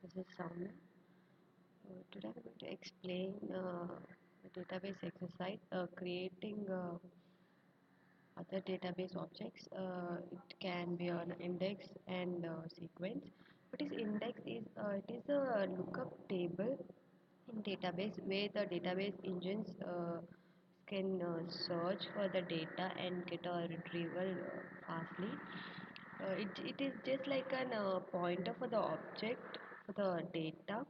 This is Soumya. Today I'm going to explain the database exercise, creating other database objects. It can be an index and sequence. What is index is it is a lookup table in database where the database engines can search for the data and get a retrieval fastly. It is just like an pointer for the object for the data,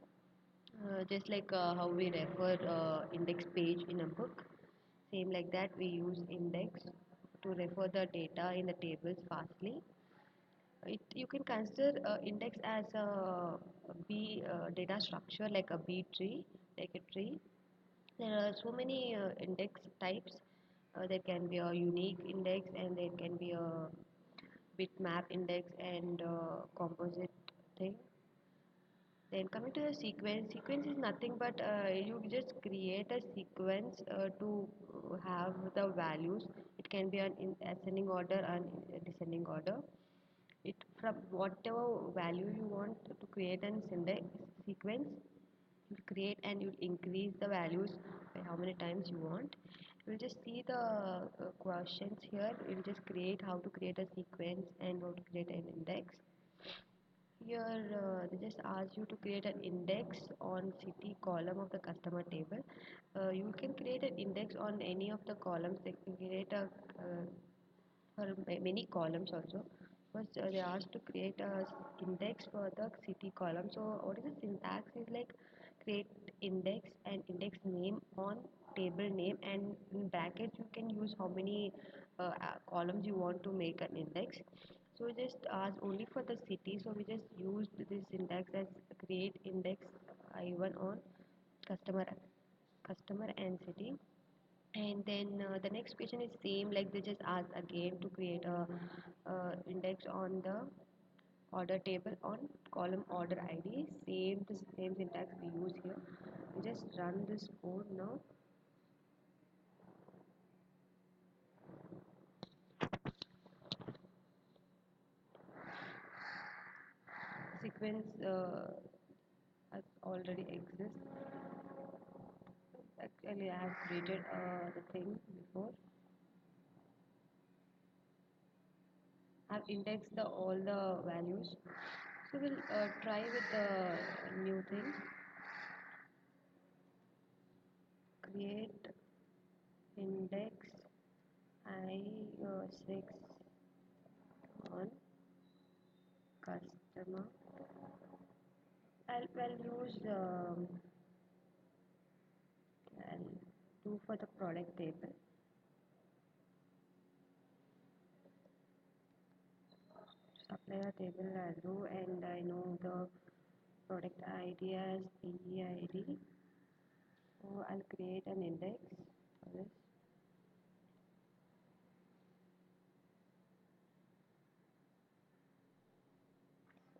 just like how we refer index page in a book. Same like that, we use index to refer the data in the tables fastly. You can consider index as a B data structure like a B tree, like a tree. There are so many index types. There can be a unique index and there can be a bitmap index and composite thing. Then coming to the sequence is nothing but you just create a sequence to have the values. It can be an in ascending order and descending order. It from whatever value you want to create an index sequence, you create and you increase the values by how many times you want. You will just see the questions here. You will just create how to create a sequence and how to create an index. Here, they just ask you to create an index on city column of the customer table. You can create an index on any of the columns. They can create a for many columns also. First, they asked to create a index for the city column. So, what is the syntax? Is like create index and index name on table name, and in brackets you can use how many columns you want to make an index. So we just ask only for the city. So we just used this syntax as create index I1 on customer customer and city. And then the next question is same, like they just ask again to create a index on the order table on column order ID. Same the same syntax we use here. We just run this code now. Sequence has already exists. Actually, I have created the thing before. I've indexed all the values. So we'll try with the new thing. Create index I6 on customer. I'll use I'll do for the product table. Supplier table I'll do, and I know the product ID as PEID. So I'll create an index for this.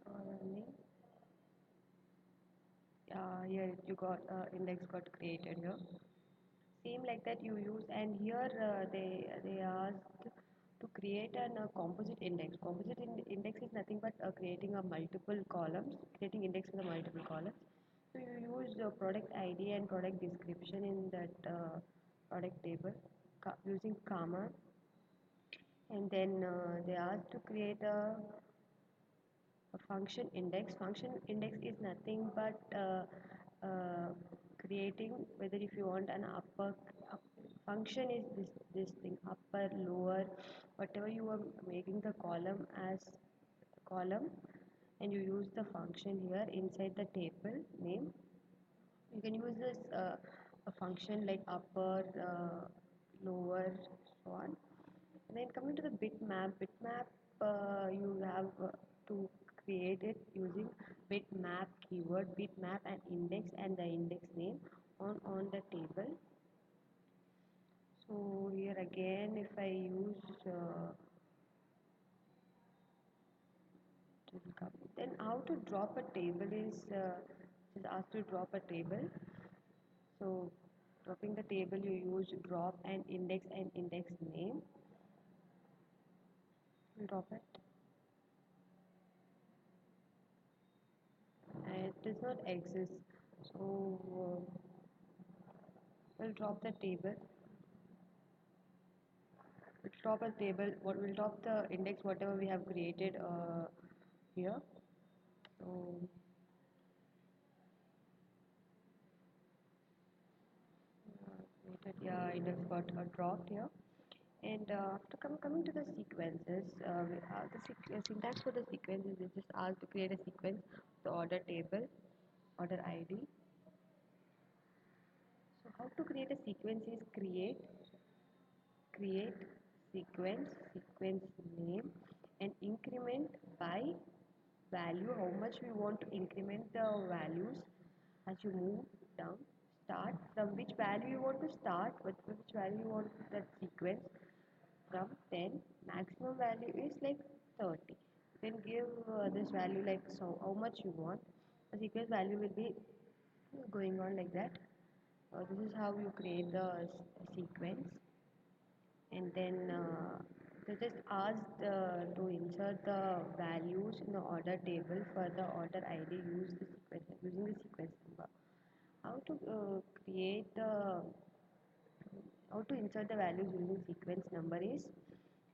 Running. Here you got index got created here. Same like that you use, and here they asked to create an composite index. Index is nothing but creating a multiple columns, creating index with a multiple columns. So you use the product ID and product description in that product table using comma, and then they asked to create a function index. Function index is nothing but creating whether if you want an up, function is this thing upper lower whatever you are making the column as column, and you use the function here inside the table name. You can use this a function like upper, lower, so on. And then coming to the bitmap you have to create it using bitmap keyword, bitmap and index and the index name on the table. So here again, if I use then how to drop a table is asked to drop a table. So dropping the table you use drop and index name. We'll drop it. does not exist. So we'll drop the table. We'll drop a table. What we'll drop the index whatever we have created here. So created, yeah, index got dropped here. And after coming to the sequences, we have the syntax for the sequences is just asked to create a sequence, the order table, order ID. So how to create a sequence is create sequence name, and increment by value, how much we want to increment the values as you move down. Start from which value you want to start, with which value you want that sequence from 10. Maximum value is like 30. You can give this value like so how much you want. The sequence value will be going on like that. This is how you create the sequence. And then they just asked to insert the values in the order table for the order ID, using the sequence number. How to create the how to insert the values using sequence number is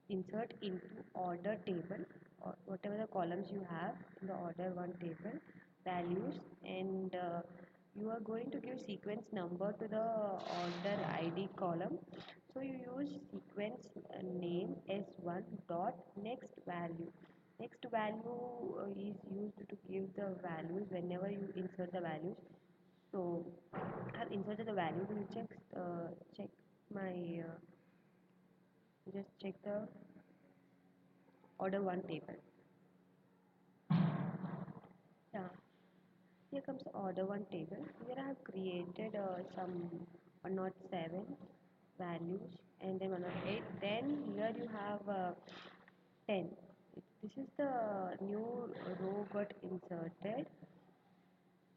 insert into order table, or whatever the columns you have in the order one table, values, and you are going to give sequence number to the order ID column. So you use sequence name s1 dot next value. Next value is used to give the values whenever you insert the values. So I have inserted the values. You check my just check the order one table. Yeah, here comes the order one table. Here I have created some 107 values, and then 108. Then here you have 10. This is the new row got inserted.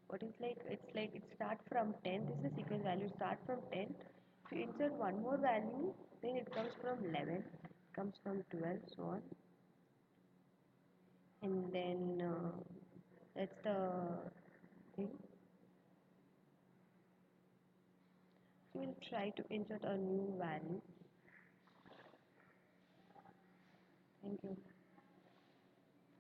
What is like, it's like it starts from 10. This is the sequence value, start from 10. If you insert one more value, then it comes from 11, comes from 12, so on. And then that's the thing. So we'll try to insert a new value. Thank you.